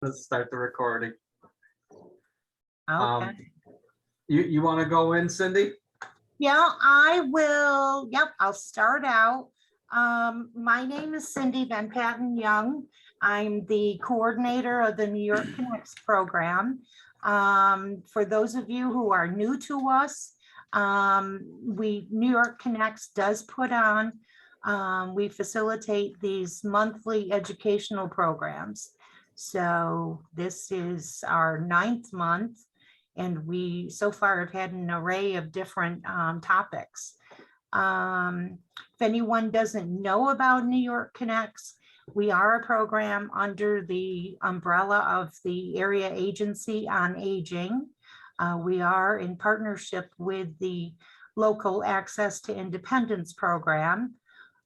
Let's start the recording. Okay. You want to go in, Cindy? Yeah, I will. Yep, I'll start out. My name is Cindy Van Patten Young. I'm the coordinator of the New York Connects program. For those of you who are new to us, New York Connects does put on, we facilitate these monthly educational programs. So this is our 9th month. And we so far have had an array of different topics. If anyone doesn't know about New York Connects, we are a program under the umbrella of the Area Agency on Aging. We are in partnership with the local Access to Independence program.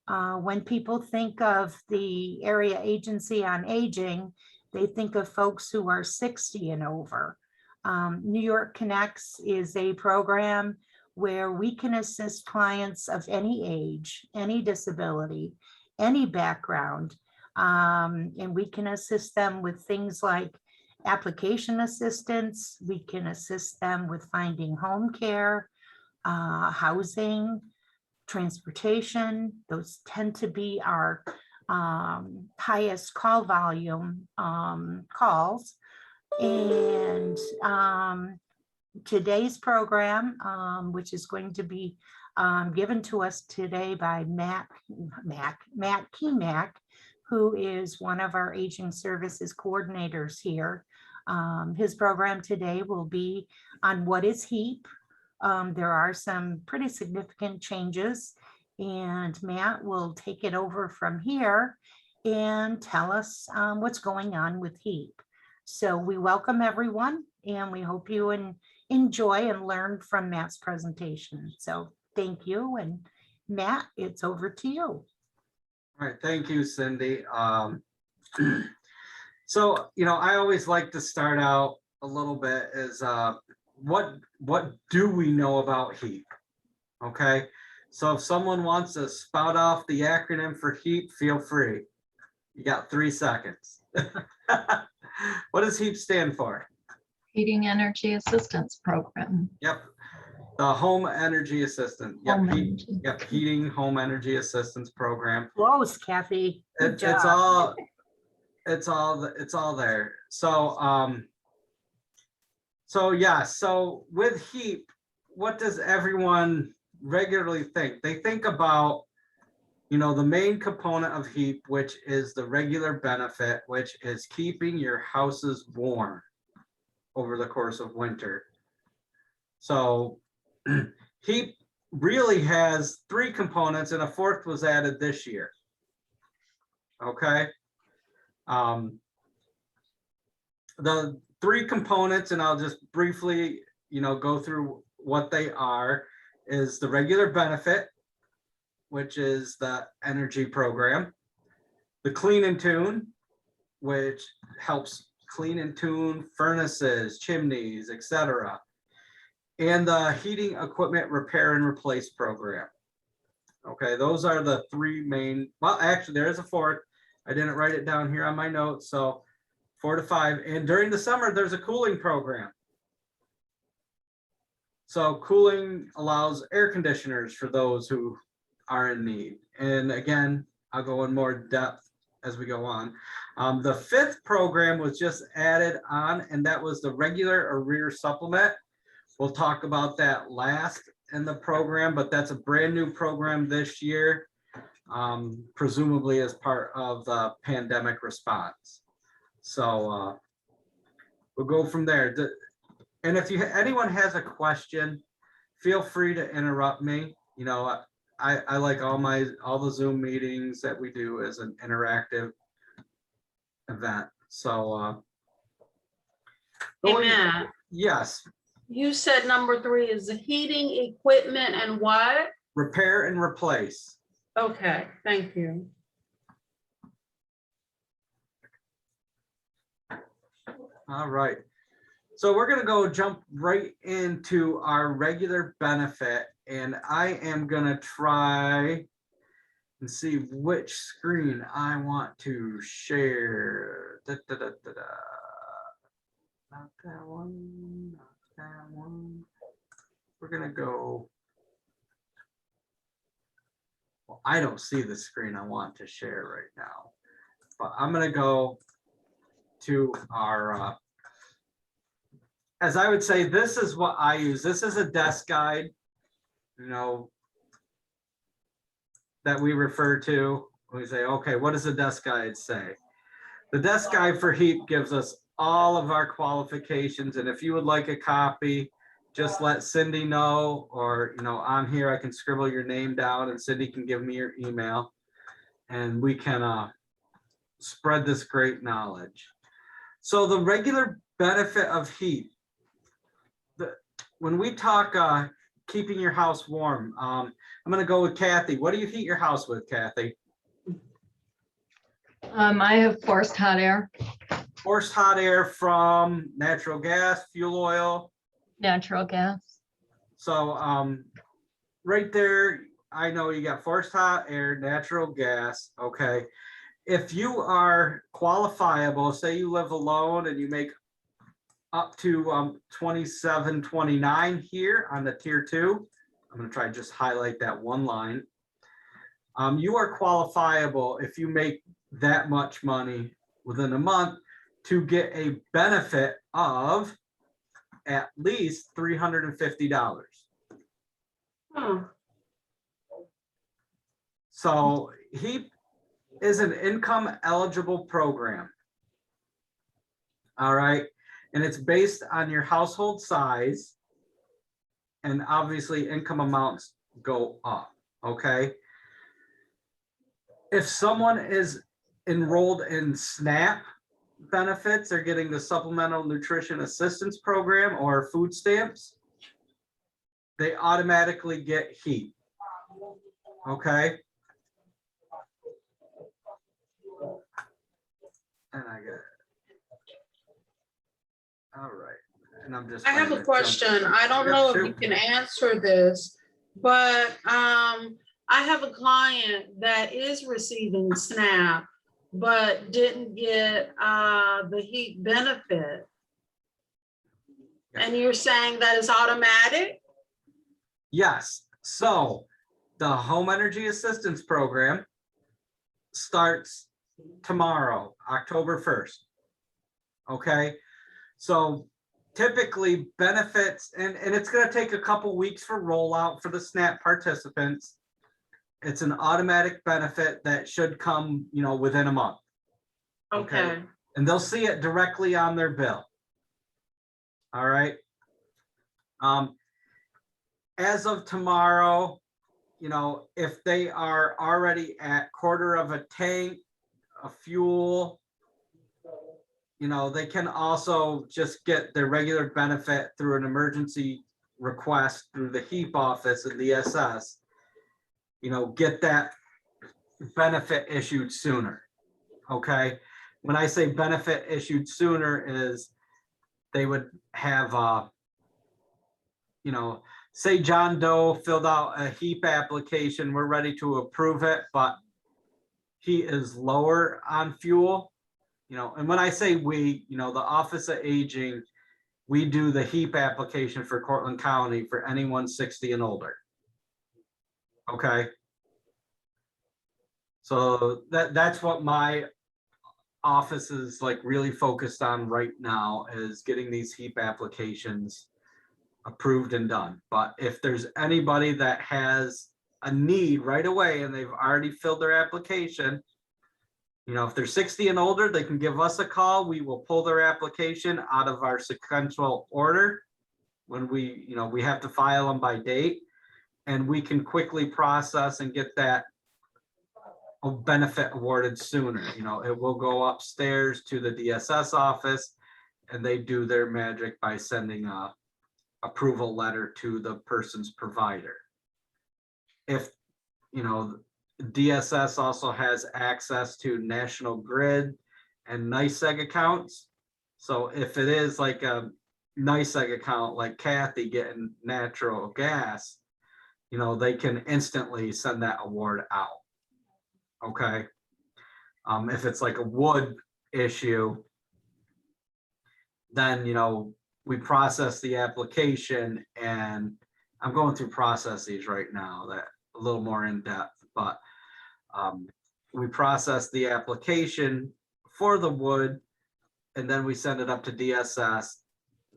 When people think of the Area Agency on Aging, they think of folks who are 60 and over. New York Connects is a program where we can assist clients of any age, any disability, any background, and we can assist them with things like application assistance. We can assist them with finding home care, housing, transportation. Those tend to be our highest call volume calls. And today's program, which is going to be given to us today by Matt Kemack, who is one of our aging services coordinators here. His program today will be on what is HEAP. There are some pretty significant changes, and Matt will take it over from here and tell us what's going on with HEAP. So we welcome everyone, and we hope you enjoy and learn from Matt's presentation. So thank you, and Matt, it's over to you. All right, thank you, Cindy. So, I always like to start out a little bit is what do we know about HEAP? Okay, so if someone wants to spout off the acronym for HEAP, feel free. You got 3 seconds. What does HEAP stand for? Heating Energy Assistance Program. Yep, the Home Energy Assistance. Yep, Heating Home Energy Assistance Program. Close, Kathy. It's all there. So so with HEAP, what does everyone regularly think? They think about the main component of HEAP, which is the regular benefit, which is keeping your houses warm over the course of winter. So HEAP really has 3 components, and a 4th was added this year. Okay. The 3 components, and I'll just briefly, go through what they are, is the regular benefit, which is the energy program, the clean and tune, which helps clean and tune furnaces, chimneys, etc., and the heating equipment repair and replace program. Okay, those are the 3 main. Well, actually, there is a 4th. I didn't write it down here on my notes, so 4 to 5. And during the summer, there's a cooling program. So cooling allows air conditioners for those who are in need. And again, I'll go in more depth as we go on. The 5th program was just added on, and that was the regular Arrears supplement. We'll talk about that last in the program, but that's a brand new program this year, presumably as part of the pandemic response. So we'll go from there. And if anyone has a question, feel free to interrupt me. I like all the Zoom meetings that we do as an interactive event. So Hey, Matt, yes, you said number 3 is the heating equipment and what? repair and replace. Okay, thank you. All right. So we're going to jump right into our regular benefit, and I am going to try and see which screen I want to share. not that one. We're gonna go. Well, I don't see the screen I want to share right now, but I'm gonna go to our, as I would say, this is what I use. This is a desk guide, you know, that we refer to. We say, okay, what does the desk guide say? The desk guide for HEAP gives us all of our qualifications, and if you would like a copy, just let Cindy know, or, you know, I'm here, I can scribble your name down and Cindy can give me your email, and we can spread this great knowledge. So the regular benefit of HEAP, when we talk keeping your house warm, I'm gonna go with Kathy. What do you heat your house with, Kathy? I have forced hot air, Forced hot air from natural gas, fuel oil. natural gas. So right there, I know you got forced hot air, natural gas, okay. If you are qualifiable, say you live alone and you make up to 2729 here on the tier 2, I'm gonna try to just highlight that one line. You are qualifiable if you make that much money within a month to get a benefit of at least $350. Hmm. So HEAP is an income eligible program. All right. And it's based on your household size. And obviously income amounts go up. Okay. If someone is enrolled in SNAP benefits, they're getting the Supplemental Nutrition Assistance Program or food stamps, they automatically get HEAP. Okay. And I get it. All right. And I'm just. I have trying a to question. jump- I don't Yep, know if shoot. you can answer this, but I have a client that is receiving SNAP, but didn't get the HEAP benefit. And you're saying that is automatic? Yes. So the Home Energy Assistance Program starts tomorrow, October 1st. Okay. So typically benefits, and it's going to take a couple weeks for rollout for the SNAP participants. It's an automatic benefit that should come, you know, within a month. Okay. And they'll see it directly on their bill. All right. As of tomorrow, you know, if they are already at quarter of a tank of fuel, you know, they can also just get their regular benefit through an emergency request through the HEAP office and the SS, you know, get that benefit issued sooner. Okay. When I say benefit issued sooner is they would have, you know, say John Doe filled out a HEAP application, we're ready to approve it, but he is lower on fuel, you know, and when I say we, you know, the Office of Aging, we do the HEAP application for Cortland County for anyone 60 and older. Okay. So that's what my office is like really focused on right now, is getting these HEAP applications approved and done. But if there's anybody that has a need right away and they've already filled their application, you know, if they're 60 and older, they can give us a call. We will pull their application out of our sequential order when we, you know, we have to file them by date, and we can quickly process and get that benefit awarded sooner. You know, it will go upstairs to the DSS office and they do their magic by sending a approval letter to the person's provider. If, you know, DSS also has access to National Grid and NYSEG accounts. So if it is like a NYSEG account, like Kathy getting natural gas, you know, they can instantly send that award out. Okay. If it's like a wood issue, then, you know, we process the application, and I'm going through processes right now that a little more in depth, but we process the application for the wood, and then we send it up to DSS.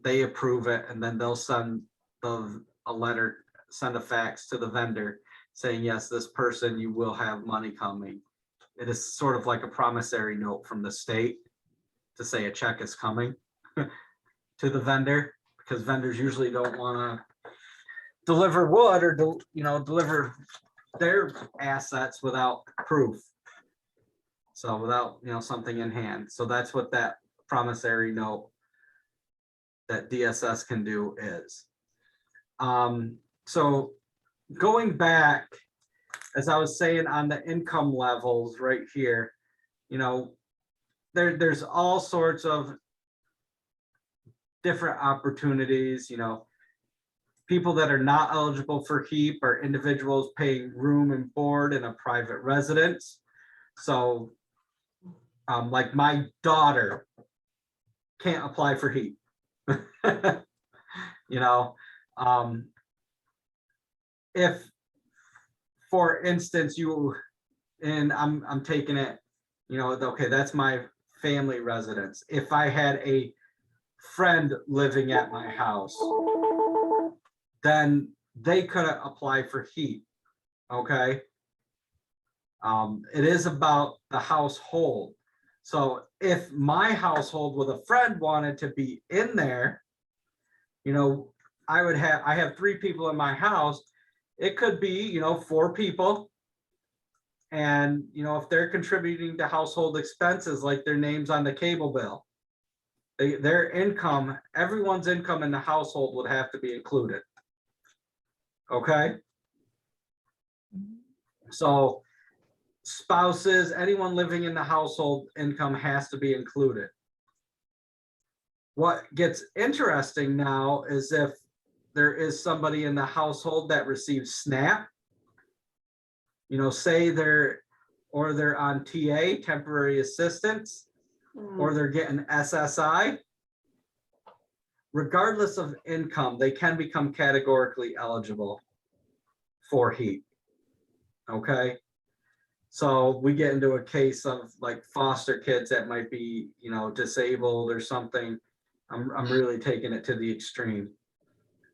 They approve it, and then they'll send a letter, send a fax to the vendor saying, yes, this person, you will have money coming. It is sort of like a promissory note from the state to say a check is coming to the vendor, because vendors usually don't want to deliver wood or deliver their assets without proof. So without, something in hand. So that's what that promissory note that DSS can do is. So going back, as I was saying, on the income levels right here, there's all sorts of different opportunities. People that are not eligible for HEAP are individuals paying room and board in a private residence. So like my daughter can't apply for HEAP. If, for instance, I'm taking it, okay, that's my family residence. If I had a friend living at my house, then they couldn't apply for HEAP. Okay. It is about the household. So if my household with a friend wanted to be in there, I have 3 people in my house. It could be, 4 people. And, if they're contributing to household expenses, like their names on the cable bill, their income, everyone's income in the household would have to be included. Okay. So spouses, anyone living in the household income has to be included. What gets interesting now is if there is somebody in the household that receives SNAP, say they're on TA, temporary assistance, or they're getting SSI, regardless of income, they can become categorically eligible for HEAP. Okay. So we get into a case of like foster kids that might be, disabled or something. I'm really taking it to the extreme.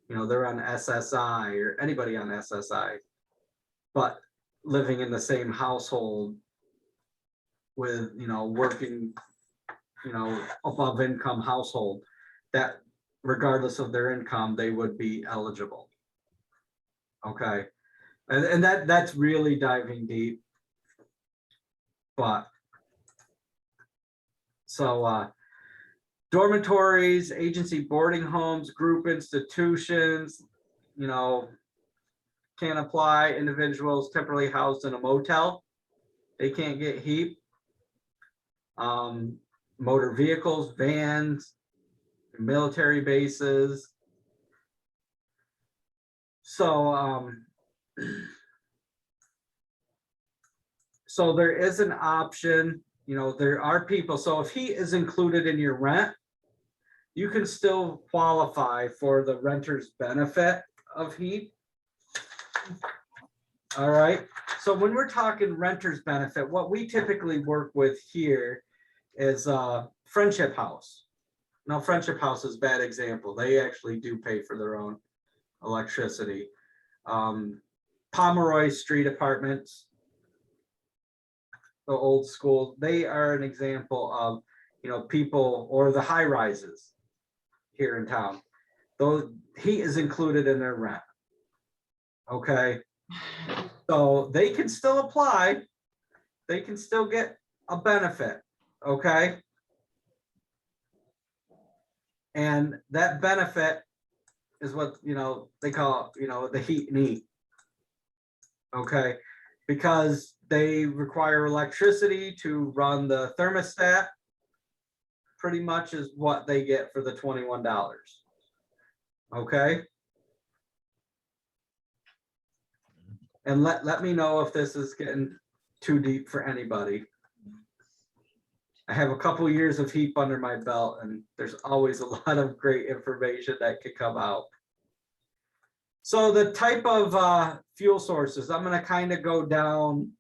They're on SSI, or anybody on SSI, but living in the same household with, working, above income household, that regardless of their income, they would be eligible. Okay. And that's really diving deep. But so dormitories, agency boarding homes, group institutions, can't apply. Individuals temporarily housed in a motel, they can't get HEAP. Motor vehicles, vans, military bases. So so there is an option, there are people. So if HEAP is included in your rent, you can still qualify for the renter's benefit of HEAP. All right. So when we're talking renter's benefit, what we typically work with here is Friendship House. Now, Friendship House is a bad example. They actually do pay for their own electricity. Pomeroy Street Apartments, the old school, they are an example of, people, or the high rises here in town. Those HEAP is included in their rent. Okay. So they can still apply. They can still get a benefit. Okay. And that benefit is what, they call, the heat and eat. Okay. Because they require electricity to run the thermostat, pretty much is what they get for the $21. Okay. And let me know if this is getting too deep for anybody. I have a couple years of HEAP under my belt, and there's always a lot of great information that could come out. So the type of fuel sources, I'm going to kind of go down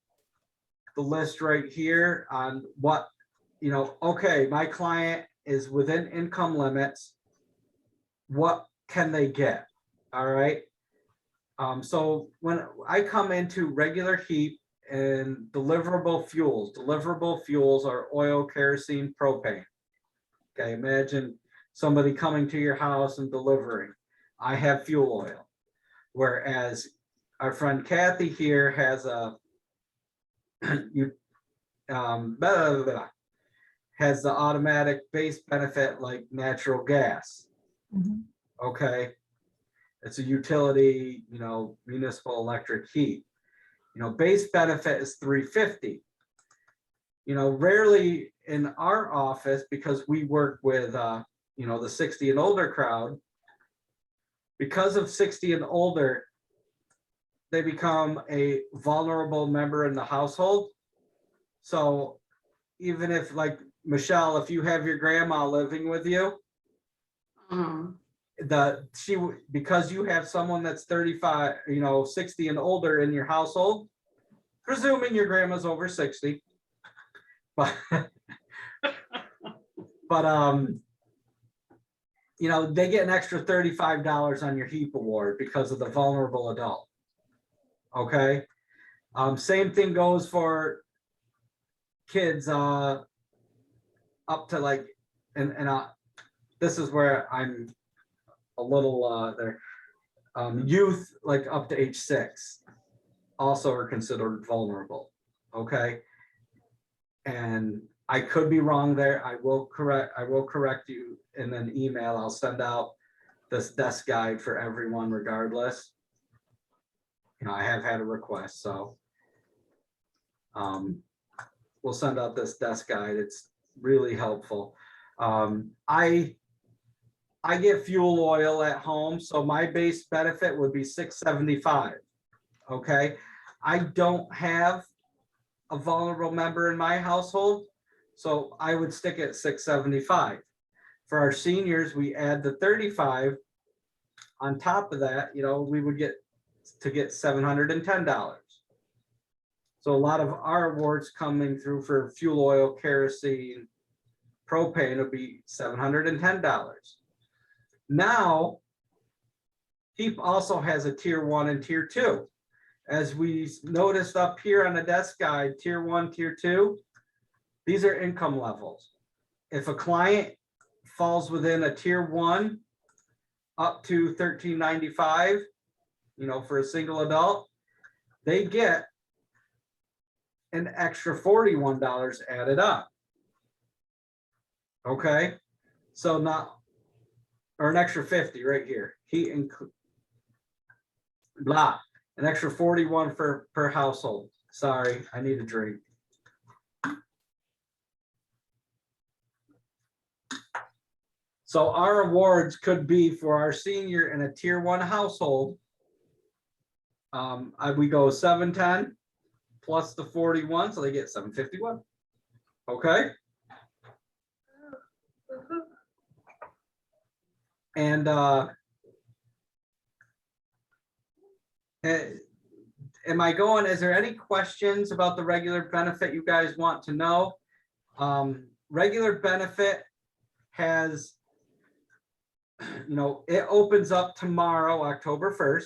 the list right here on what, okay, my client is within income limits. What can they get? All right. So when I come into regular HEAP and deliverable fuels are oil, kerosene, propane. Okay, imagine somebody coming to your house and delivering. I have fuel oil. Whereas our friend Kathy here has a has the automatic base benefit like natural gas. Mhm. Okay, it's a utility, municipal electric heat. Base benefit is $350. Rarely in our office, because we work with the 60 and older crowd. Because of 60 and older, they become a vulnerable member in the household. So even if, like Michelle, if you have your grandma living with you, because you have someone that's 35, 60 and older in your household, presuming your grandma's over 60, but they get an extra $35 on your HEAP award because of the vulnerable adult. Okay. Same thing goes for kids up to like, this is where I'm a little there. Youth like up to age 6 also are considered vulnerable. Okay. And I could be wrong there. I will correct you in an email. I'll send out this desk guide for everyone regardless. I have had a request, so we'll send out this desk guide. It's really helpful. I get fuel oil at home, so my base benefit would be $675. Okay, I don't have a vulnerable member in my household, so I would stick at $675. For our seniors, we add the $35. On top of that, we would get $710. So a lot of our awards coming through for fuel oil, kerosene, propane would be $710. Now, HEAP also has a tier 1 and tier 2. As we noticed up here on the desk guide, tier 1, tier 2, these are income levels. If a client falls within a tier 1 up to $13.95, for a single adult, they get an extra $41 added up. Okay, so not, or an extra 50 right here. Heat and blah, an extra 41 per household. Sorry, I need a drink. So our awards could be for our senior in a tier 1 household. We go 710 plus the 41, so they get 751. Okay. And am I going, is there any questions about the regular benefit you guys want to know? Regular benefit has, it opens up tomorrow, October 1st.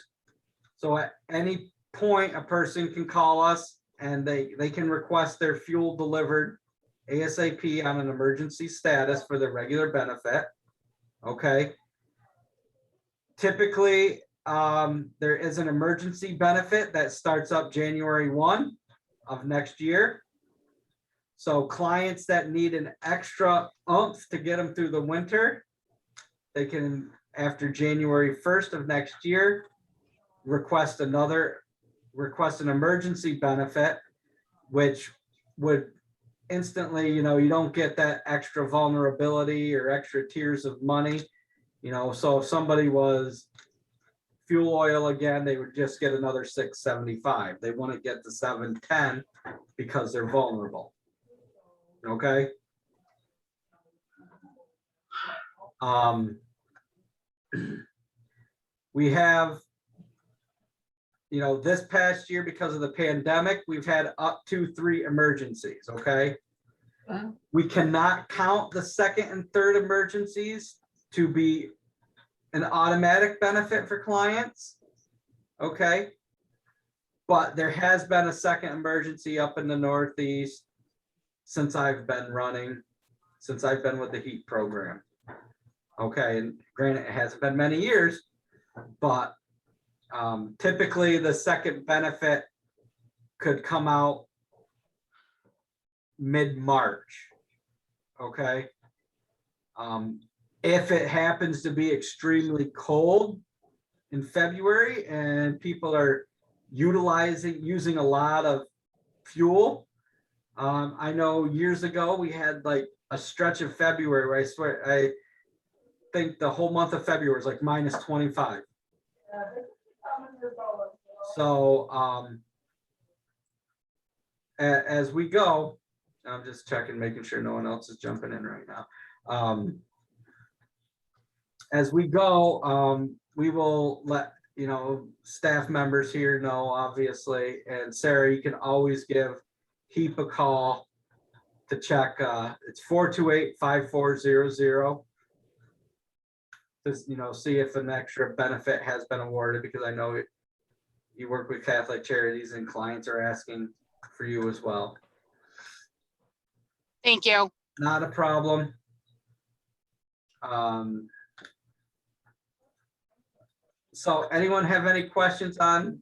So at any point, a person can call us and they can request their fuel delivered ASAP on an emergency status for their regular benefit. Okay. Typically, there is an emergency benefit that starts up January 1 of next year. So clients that need an extra oomph to get them through the winter, they can, after January 1st of next year, request an emergency benefit, which would instantly, you don't get that extra vulnerability or extra tiers of money. So if somebody was fuel oil again, they would just get another $675. They wouldn't get the $710 because they're vulnerable. Okay. We have, this past year, because of the pandemic, we've had up to 3 emergencies, okay? Wow. We cannot count the second and third emergencies to be an automatic benefit for clients, okay? But there has been a second emergency up in the Northeast since I've been with the HEAP program. Okay, and granted, it hasn't been many years, but typically the second benefit could come out mid-March. Okay. If it happens to be extremely cold in February and people are using a lot of fuel, I know years ago we had like a stretch of February where I think the whole month of February was like minus 25. So as we go, I'm just checking, making sure no one else is jumping in right now. As we go, we will let staff members here know, obviously, and Sarah, you can always give HEAP a call to check. It's 428-5400. Just see if an extra benefit has been awarded, because I know you work with Catholic Charities and clients are asking for you as well. Thank you. Not a problem. So anyone have any questions on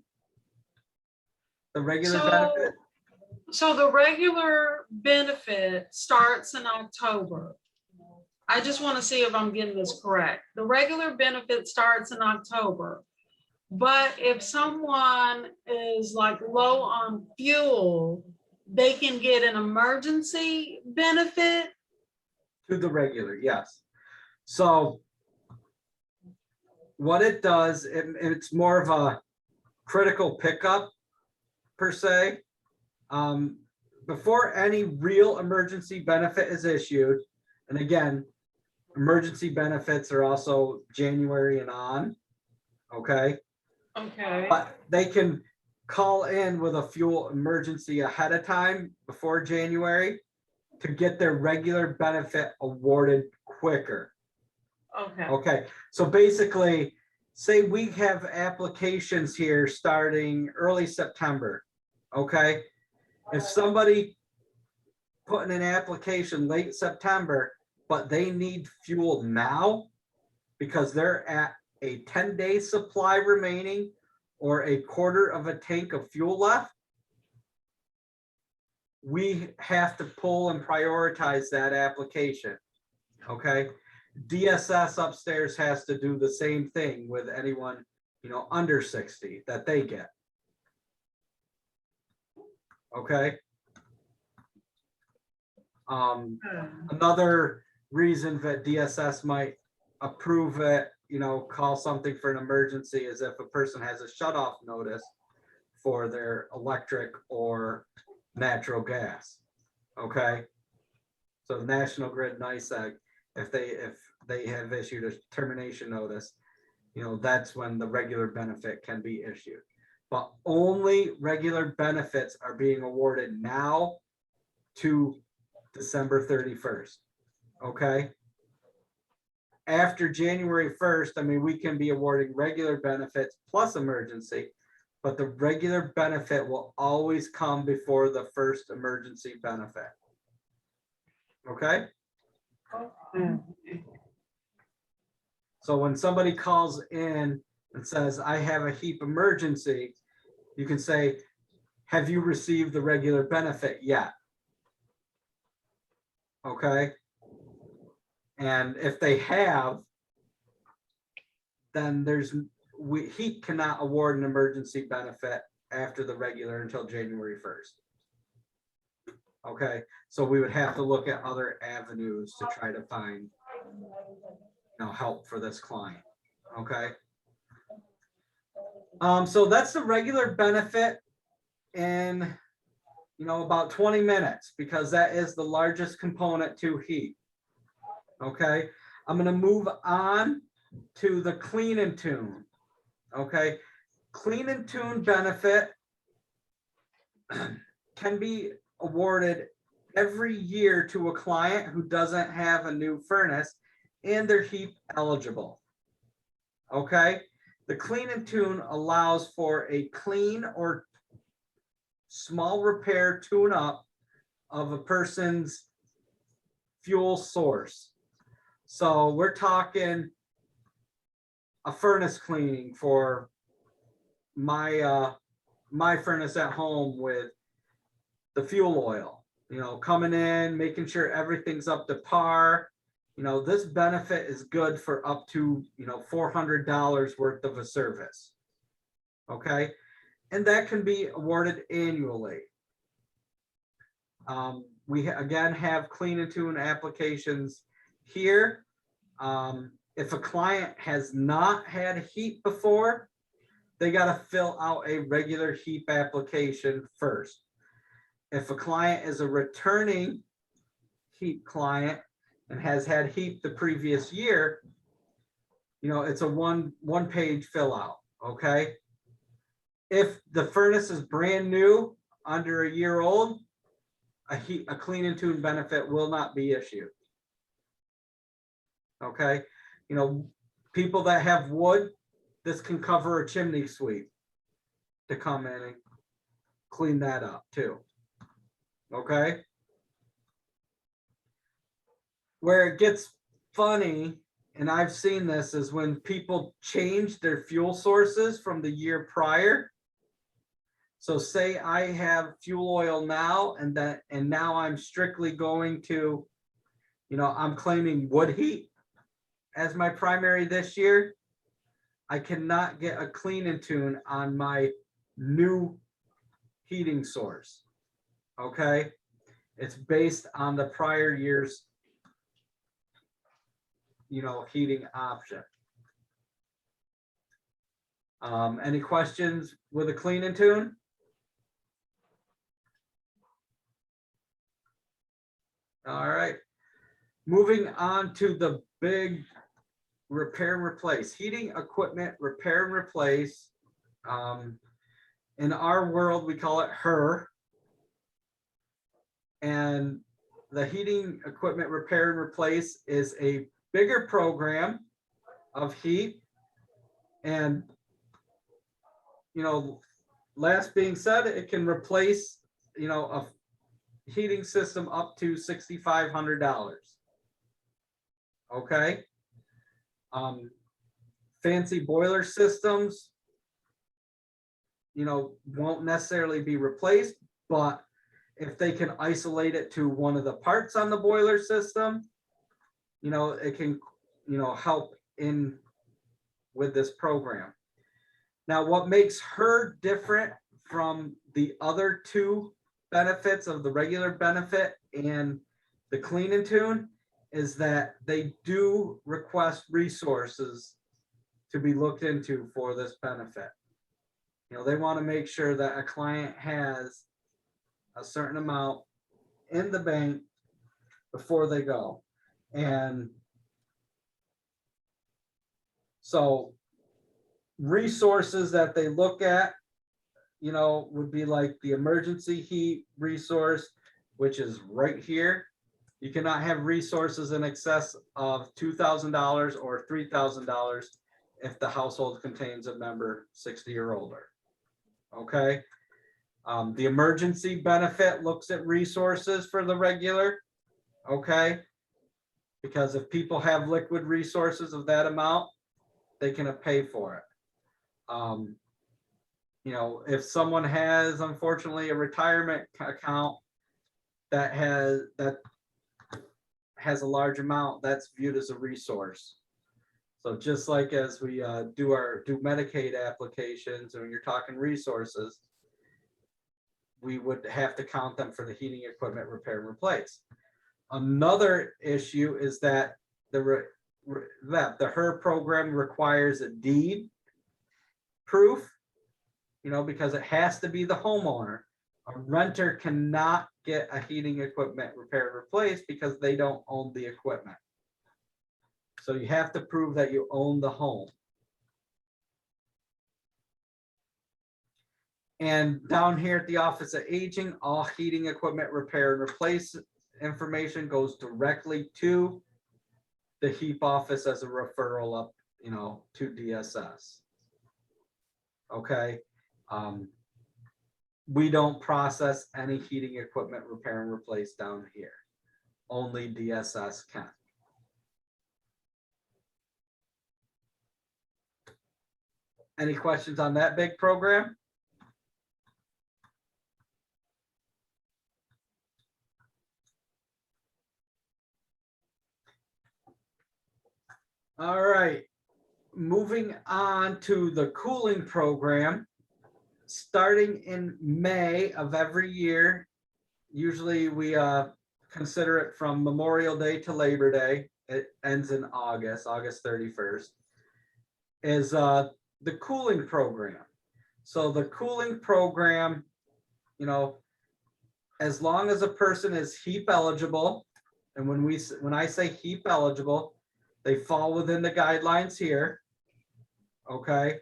the regular benefit? So the regular benefit starts in October. I just want to see if I'm getting this correct. The regular benefit starts in October, but if someone is like low on fuel, they can get an emergency benefit? To the regular, yes. So what it does, it's more of a critical pickup per se. Before any real emergency benefit is issued, and again, emergency benefits are also January and on, okay? Okay. But they can call in with a fuel emergency ahead of time before January to get their regular benefit awarded quicker. Okay. Okay, so basically, say we have applications here starting early September, okay? If somebody put in an application late September, but they need fuel now because they're at a 10-day supply remaining or a quarter of a tank of fuel left, we have to pull and prioritize that application, okay? DSS upstairs has to do the same thing with anyone, under 60 that they get. Okay. Another reason that DSS might approve it, call something for an emergency, is if a person has a shut-off notice for their electric or natural gas. Okay. So the National Grid NICEAG, if they have issued a termination notice, that's when the regular benefit can be issued. But only regular benefits are being awarded now to December 31st. Okay. After January 1st, we can be awarding regular benefits plus emergency, but the regular benefit will always come before the first emergency benefit. Okay. So when somebody calls in and says, I have a HEAP emergency, you can say, have you received the regular benefit yet? Okay. And if they have, then HEAP cannot award an emergency benefit after the regular until January 1st. Okay, so we would have to look at other avenues to try to find help for this client. Okay. So that's the regular benefit in about 20 minutes, because that is the largest component to HEAP. Okay. I'm gonna move on to the clean and tune. Okay, clean and tune benefit can be awarded every year to a client who doesn't have a new furnace and they're HEAP eligible. Okay, the clean and tune allows for a clean or small repair tune up of a person's fuel source. So we're talking a furnace cleaning for my my furnace at home with the fuel oil, coming in, making sure everything's up to par. This benefit is good for up to, $400 worth of a service. Okay. And that can be awarded annually. We again have clean and tune applications here. If a client has not had HEAP before, they got to fill out a regular HEAP application first. If a client is a returning HEAP client and has had HEAP the previous year, it's a one page fill out. Okay. If the furnace is brand new, under a year old, a clean and tune benefit will not be issued. Okay. People that have wood, this can cover a chimney sweep to come in and clean that up too. Okay. Where it gets funny, and I've seen this, is when people change their fuel sources from the year prior. So say I have fuel oil now, and now I'm strictly going to, I'm claiming wood heat as my primary this year. I cannot get a clean and tune on my new heating source. Okay. It's based on the prior year's, heating option. Any questions with a clean and tune? All right. Moving on to the big repair and replace. Heating equipment repair and replace. In our world, we call it HER. And the heating equipment repair and replace is a bigger program of HEAP. And, last being said, it can replace, a heating system up to $6,500. Okay. Fancy boiler systems, won't necessarily be replaced, but if they can isolate it to one of the parts on the boiler system, it can, help in with this program. Now, what makes HER different from the other two benefits of the regular benefit and the clean and tune is that they do request resources to be looked into for this benefit. They want to make sure that a client has a certain amount in the bank before they go. And so resources that they look at, would be like the emergency heat resource, which is right here. You cannot have resources in excess of $2,000 or $3,000 if the household contains a member 60 or older. Okay. The emergency benefit looks at resources for the regular. Okay. Because if people have liquid resources of that amount, they can pay for it. If someone has, unfortunately, a retirement account that has a large amount, that's viewed as a resource. So just like as we do Medicaid applications, and when you're talking resources, we would have to count them for the heating equipment repair and replace. Another issue is that the HER program requires a deed proof, because it has to be the homeowner. A renter cannot get a heating equipment repair and replace because they don't own the equipment. So you have to prove that you own the home. And down here at the Office of Aging, all heating equipment repair and replace information goes directly to the HEAP office as a referral up, to DSS. Okay. We don't process any heating equipment repair and replace down here. Only DSS can. Any questions on that big program? All right, moving on to the cooling program. Starting in May of every year, usually we consider it from Memorial Day to Labor Day. It ends in August 31st, is the cooling program. So the cooling program, as long as a person is HEAP eligible, and when I say HEAP eligible, they fall within the guidelines here, okay,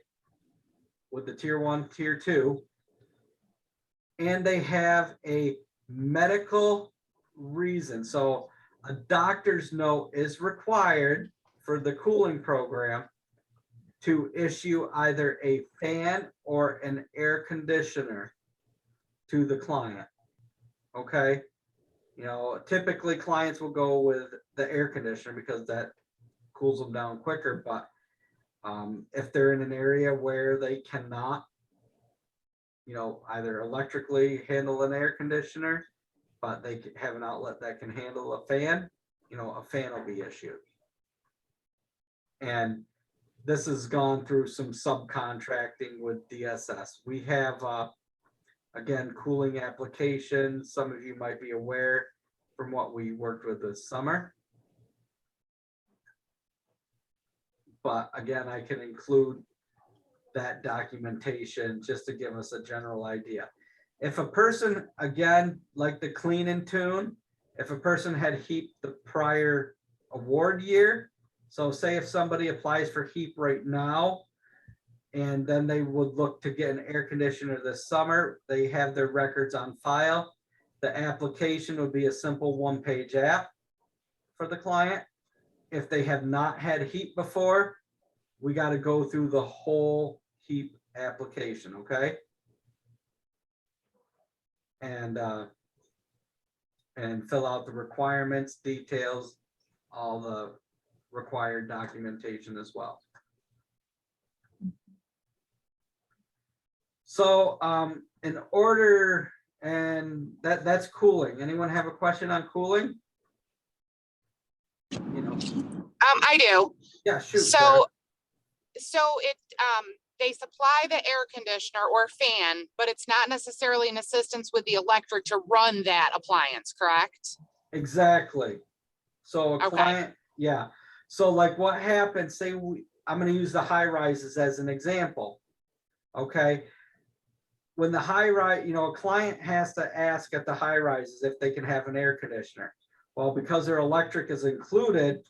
with the tier 1, tier 2, and they have a medical reason. So a doctor's note is required for the cooling program to issue either a fan or an air conditioner to the client, okay? Typically clients will go with the air conditioner because that cools them down quicker, but if they're in an area where they cannot, either electrically handle an air conditioner, but they have an outlet that can handle a fan, a fan will be issued. And this has gone through some subcontracting with DSS. We have, again, cooling applications. Some of you might be aware from what we worked with this summer. But again, I can include that documentation just to give us a general idea. If a person, again, like the clean and tune, if a person had HEAP the prior award year, so say if somebody applies for HEAP right now, and then they would look to get an air conditioner this summer, they have their records on file. The application would be a simple one-page app for the client. If they have not had HEAP before, we got to go through the whole HEAP application, okay? And fill out the requirements, details, all the required documentation as well. So in order, and that's cooling. Anyone have a question on cooling? I do. Yeah, shoot. So it, they supply the air conditioner or fan, but it's not necessarily an assistance with the electric to run that appliance, correct? Exactly. So a Okay. client, yeah. So like what happens, say I'm going to use the high rises as an example. Okay. When the high rise, a client has to ask at the high rises if they can have an air conditioner. Well, because their electric is included,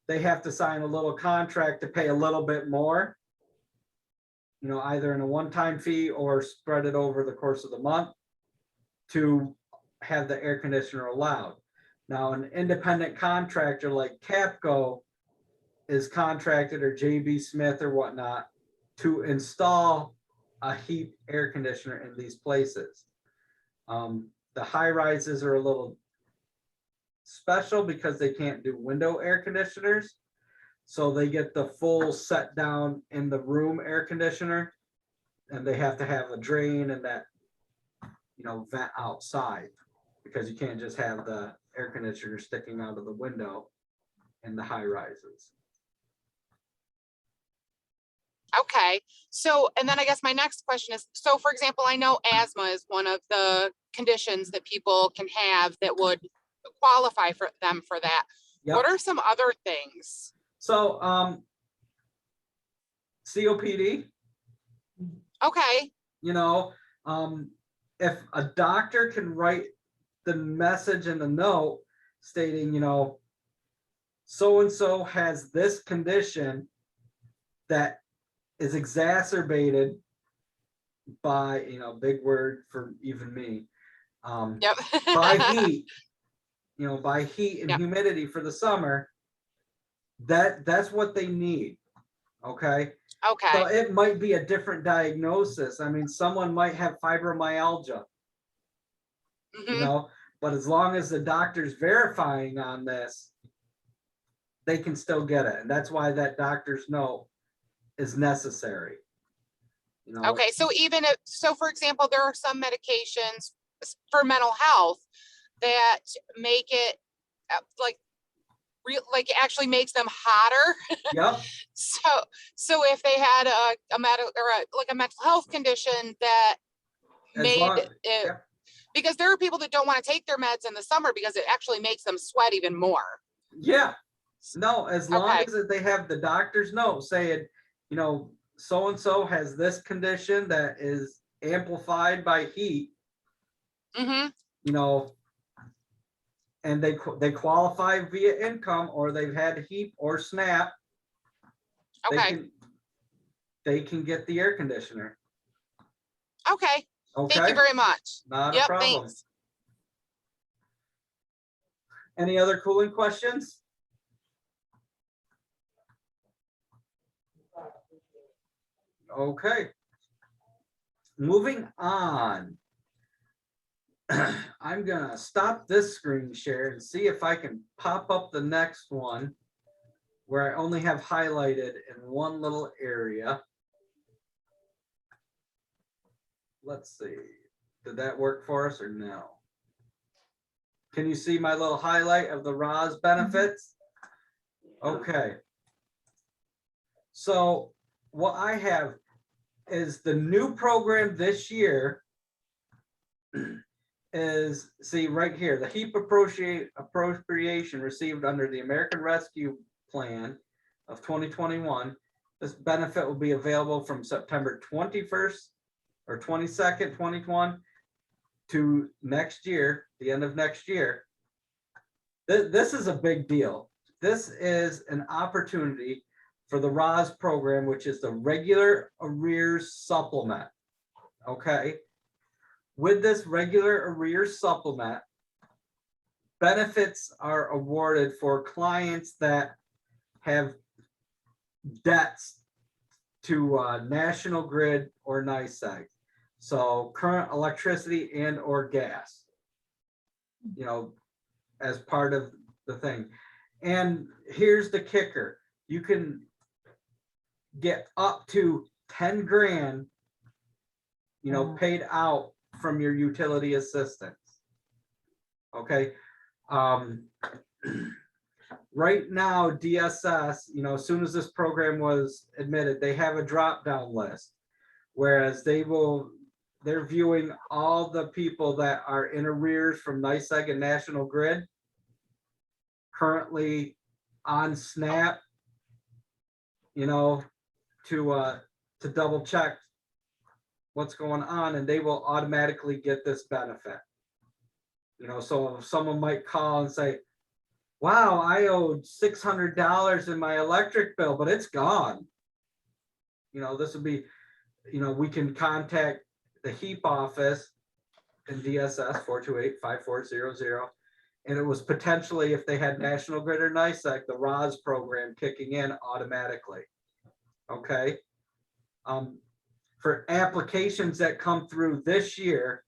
they have to sign a little contract to pay a little bit more, either in a one-time fee or spread it over the course of the month to have the air conditioner allowed. Now, an independent contractor like Capco is contracted, or JB Smith or whatnot, to install a HEAP air conditioner in these places. The high rises are a little special because they can't do window air conditioners. So they get the full set down in the room air conditioner, and they have to have a drain and that, vent outside, because you can't just have the air conditioner sticking out of the window in the high rises. Okay. So, and then I guess my next question is, so for example, I know asthma is one of the conditions that people can have that would qualify for them for that. Yep. What are some other things? So COPD, Okay. if a doctor can write the message in the note stating, so-and-so has this condition that is exacerbated by, big word for even me, Yep. by heat, by heat and Yep. humidity for the summer, that's what they need. Okay. So Okay, it might be a different diagnosis. I mean, someone might have fibromyalgia, mhm, but as long as the doctor's verifying on this, they can still get it. And that's why that doctor's note is necessary. okay, so even if, so for example, there are some medications for mental health that make it like like actually makes them hotter. Yep. So if they had a like a mental health condition that As made long, it, yep. because there are people that don't want to take their meds in the summer because it actually makes them sweat even more. Yeah. No, as long Okay, as they have the doctor's note saying, so-and-so has this condition that is amplified by heat, mm-hmm, and they qualify via income, or they've had HEAP or SNAP, okay, they can get the air conditioner. okay. Okay. Thank you very much. Not a Yep, problem. thanks. Any other cooling questions? Okay. Moving on. I'm gonna stop this screen share and see if I can pop up the next one where I only have highlighted in one little area. Let's see. Did that work for us or no? Can you see my little highlight of the RAS benefits? Okay. So what I have is the new program this year is, see right here, the HEAP appropriation received under the American Rescue Plan of 2021. This benefit will be available from September 21st or 22nd, 2021 to next year, the end of next year. This is a big deal. This is an opportunity for the RAS program, which is the regular arrears supplement. Okay. With this regular arrears supplement, benefits are awarded for clients that have debts to National Grid or NYSEG. So current electricity and or gas, as part of the thing. And here's the kicker. You can get up to 10 grand, paid out from your utility assistance. Okay. Right now, DSS, as soon as this program was admitted, they have a drop-down list, whereas they're viewing all the people that are in arrears from NYSEG and National Grid, currently on SNAP, to double check what's going on, and they will automatically get this benefit. So someone might call and say, wow, I owed $600 in my electric bill, but it's gone. This would be, we can contact the HEAP office in DSS 428-5400. And it was potentially, if they had National Grid or NYSEG, the RAS program kicking in automatically. Okay. For applications that come through this year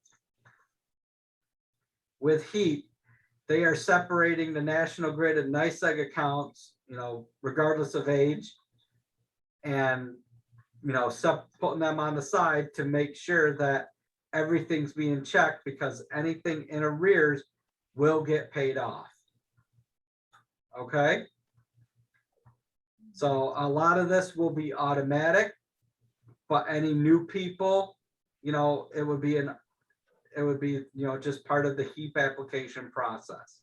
with HEAP, they are separating the National Grid and NYSEG accounts, regardless of age, and putting them on the side to make sure that everything's being checked, because anything in arrears will get paid off. Okay. So a lot of this will be automatic, but any new people, it would be just part of the HEAP application process.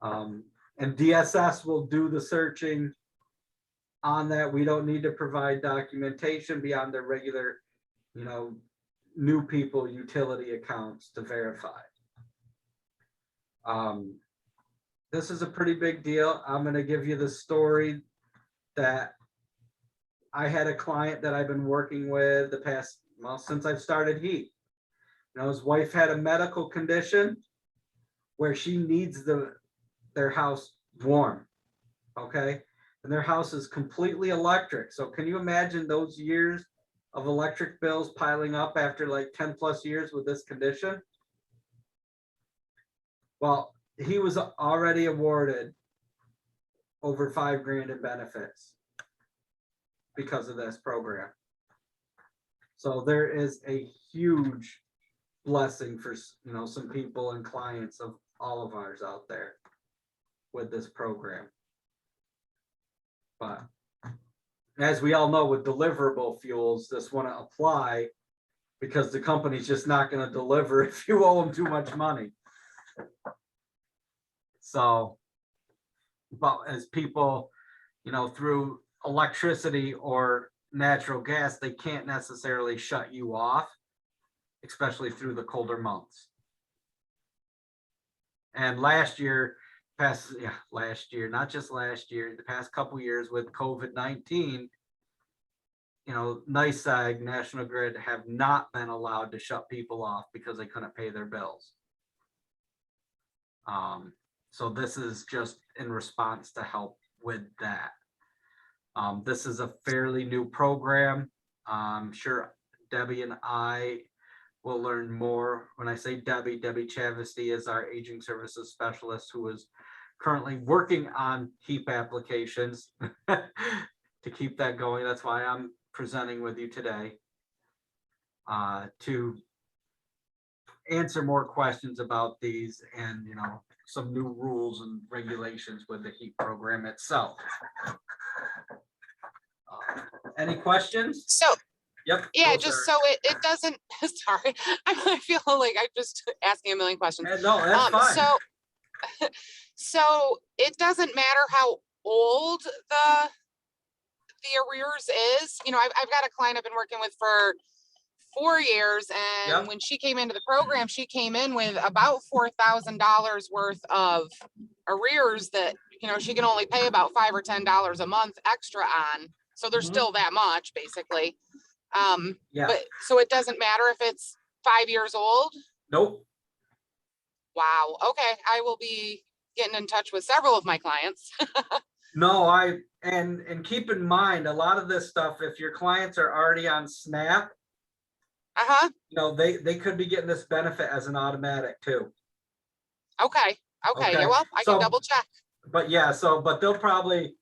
And DSS will do the searching on that. We don't need to provide documentation beyond the regular, new people utility accounts to verify. this is a pretty big deal. I'm gonna give you the story that I had a client that I've been working with the past, well, since I've started HEAP. You know, his wife had a medical condition where she needs their house warm, okay? And their house is completely electric. So can you imagine those years of electric bills piling up after like 10 plus years with this condition? Well, he was already awarded over $5,000 in benefits because of this program. So there is a huge blessing for, you know, some people and clients of all of ours out there with this program. But as we all know, with deliverable fuels, this wouldn't apply because the company's just not going to deliver if you owe them too much money. So, but as people, you know, through electricity or natural gas, they can't necessarily shut you off, especially through the colder months. And last year, not just last year, the past couple years with COVID-19, you know, NYSEG, National Grid have not been allowed to shut people off because they couldn't pay their bills. So this is just in response to help with that. This is a fairly new program. I'm sure Debbie and I will learn more. When I say Debbie Chavesty is our aging services specialist who is currently working on HEAP applications to keep that going. That's why I'm presenting with you today to answer more questions about these and, you know, some new rules and regulations with the HEAP program itself. Any questions? So, Yep. yeah, those just are- so it doesn't, sorry, I feel like I'm just asking a million questions. No, that's fine. So it doesn't matter how old the arrears is. You know, I've got a client I've been working with for 4 years, and Yep. when she came into the program, she came in with about $4,000 worth of arrears that, you know, she can only pay about $5 or $10 a month extra on. So there's Mhm. still that much basically. Yeah. But so it doesn't matter if it's 5 years old. Nope. Wow. Okay. I will be getting in touch with several of my clients. No, and keep in mind, a lot of this stuff, if your clients are already on SNAP, Uh-huh. you know, they could be getting this benefit as an automatic too. Okay. Okay. Yeah, Okay, well, I so- can double check. But yeah, but they'll probably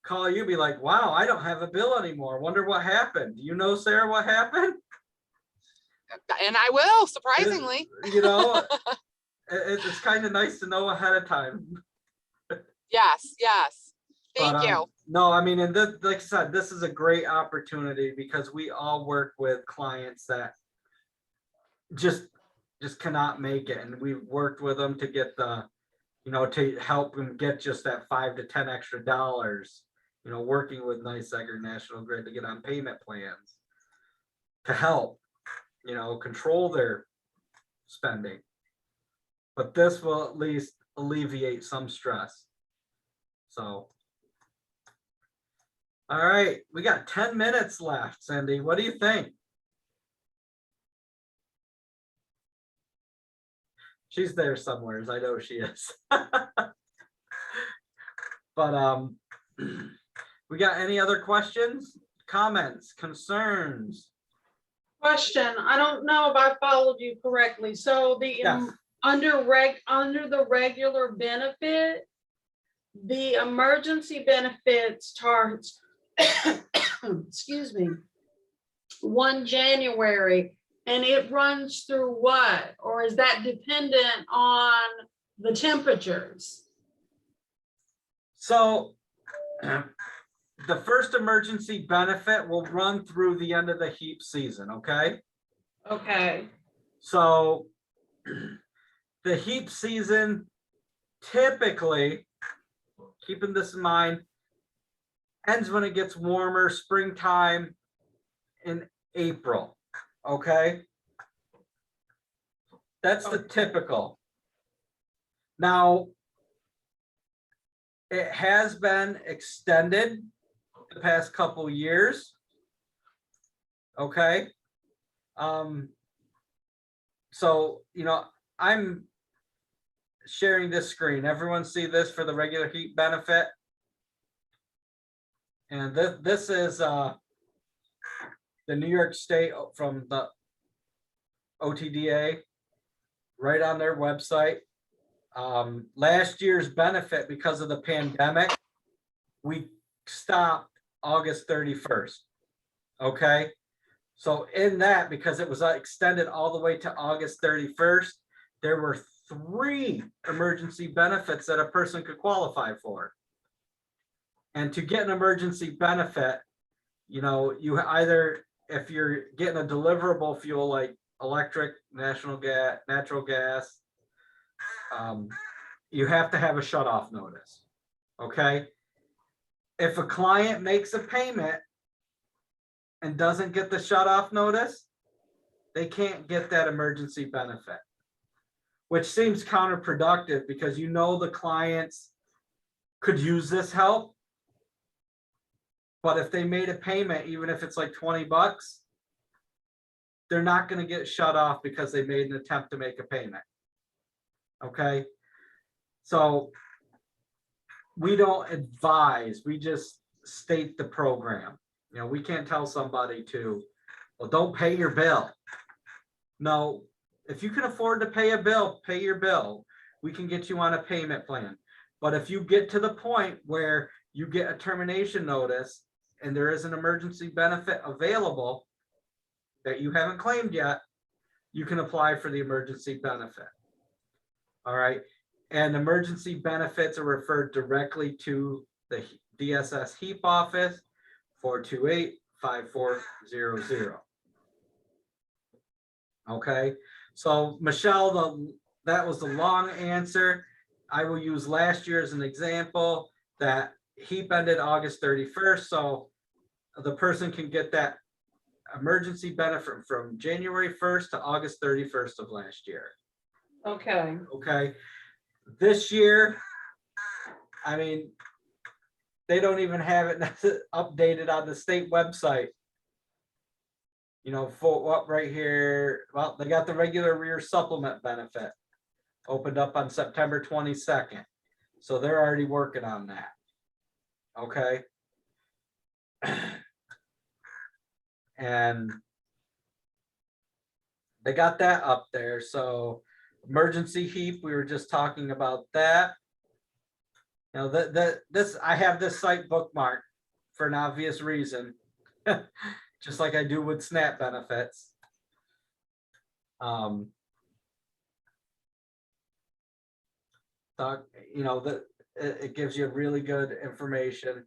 call you, be like, wow, I don't have a bill anymore. Wonder what happened. Do you know, Sarah, what happened? And I will, surprisingly. You know, it's kind of nice to know ahead of time. Yes. Yes. Thank But, you. no, I mean, and this, like I said, this is a great opportunity because we all work with clients that just cannot make it, and we've worked with them to get the, you know, to help them get just that $5 to $10 extra dollars. You know, working with NYSEG or National Grid to get on payment plans to help, you know, control their spending. But this will at least alleviate some stress. So. All right, we got 10 minutes left, Cindy. What do you think? She's there somewhere, I know she is. But we got any other questions, comments, concerns? Question, I don't know if I followed you correctly. So the, Yes. under the regular benefit, the emergency benefit starts, excuse me, 1 January, and it runs through what? Or is that dependent on the temperatures? So the first emergency benefit will run through the end of the HEAP season, okay? Okay, So the HEAP season typically, keeping this in mind, ends when it gets warmer, springtime in April, okay? That's the typical. Now, It has been extended the past couple years. Okay. So, I'm sharing this screen. Everyone see this for the regular heat benefit? And this is the New York State from the OTDA, right on their website. Last year's benefit, because of the pandemic, we stopped August 31st. Okay. So in that, because it was extended all the way to August 31st, there were 3 emergency benefits that a person could qualify for. And to get an emergency benefit, you either, if you're getting a deliverable fuel like electric, natural gas, you have to have a shut-off notice. Okay. If a client makes a payment and doesn't get the shut-off notice, they can't get that emergency benefit, which seems counterproductive because the clients could use this help. But if they made a payment, even if it's like $20, they're not going to get shut off because they made an attempt to make a payment. Okay. So we don't advise, we just state the program. We can't tell somebody to, well, don't pay your bill. No, if you can afford to pay a bill, pay your bill. We can get you on a payment plan. But if you get to the point where you get a termination notice and there is an emergency benefit available that you haven't claimed yet, you can apply for the emergency benefit. All right. And emergency benefits are referred directly to the DSS HEAP office, 428-5400. Okay. So Michelle, that was the long answer. I will use last year as an example. That HEAP ended August 31st. So the person can get that emergency benefit from January 1st to August 31st of last year. Okay. Okay. This year, I mean, they don't even have it updated on the state website. For what right here, well, they got the regular Arrears supplement benefit opened up on September 22nd. So they're already working on that. Okay. And they got that up there. So emergency HEAP, we were just talking about that. This, I have this site bookmarked for an obvious reason, just like I do with SNAP benefits. It gives you really good information.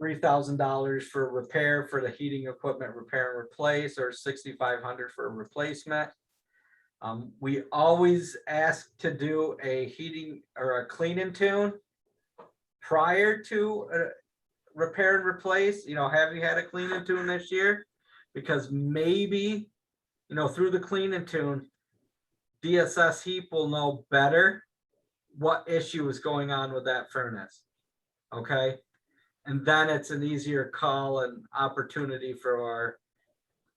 $3,000 for repair for the heating equipment repair and replace, or $6,500 for a replacement. We always ask to do a heating or a clean and tune prior to repair and replace. Have you had a clean and tune this year? Because maybe, through the clean and tune, DSS HEAP will know better what issue is going on with that furnace. Okay. And then it's an easier call and opportunity for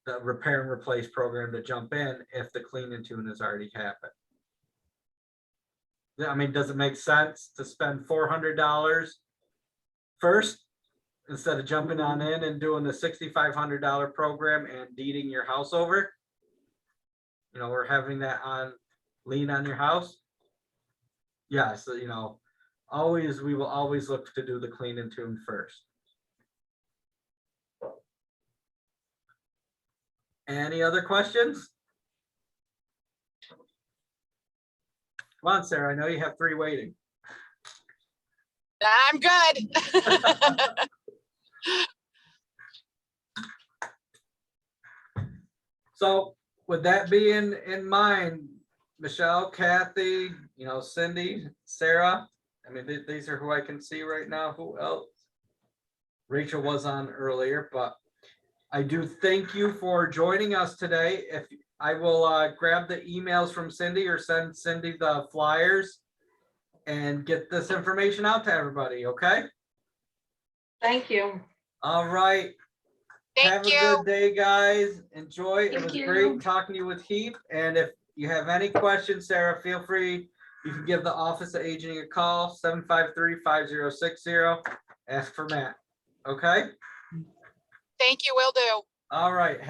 the repair and replace program to jump in if the clean and tune has already happened. I mean, does it make sense to spend $400 first instead of jumping on in and doing the $6,500 program and deeding your house over? Or having that lien on your house? Yes, we will always look to do the clean and tune first. Any other questions? Come on, Sarah, I know you have 3 waiting. I'm good. So with that being in mind, Michelle, Kathy, Cindy, Sarah, I mean, these are who I can see right now. Who else? Rachel was on earlier, but I do thank you for joining us today. If I will grab the emails from Cindy or send Cindy the flyers and get this information out to everybody, okay? Thank you. All right. Have Thank a you. good day, guys. Enjoy. It Thank was you. great talking to you with HEAP. And if you have any questions, Sarah, feel free. You can give the Office of Aging a call, 753-5060. Ask for Matt. Okay? Thank you, will do. All right.